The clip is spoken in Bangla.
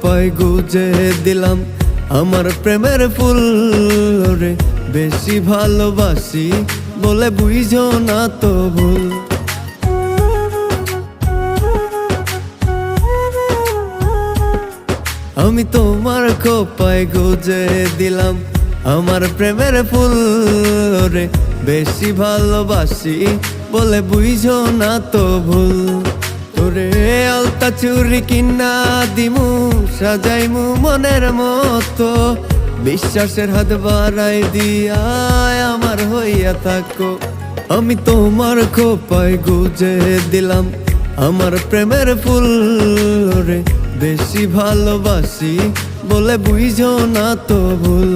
পাই গুজে দিলাম আমার প্রেমের ফুল রে, বেশি ভালোবাসি বলে বুঝো না তো ভুল। আমি তোমার খোপায় গুজে দিলাম আমার প্রেমের ফুল রে, বেশি ভালোবাসি বলে বুঝো না তো ভুল। তোরে আলতা চুরি কিনা দিমু, সাজাইমু মনের মতো, বিশ্বাসের হাত বাড়াই দিয়া আমার হইয়া থাকো। আমি তোমার খোপায় গুজে দিলাম আমার প্রেমের ফুল রে, বেশি ভালোবাসি বলে বুঝো না তো ভুল।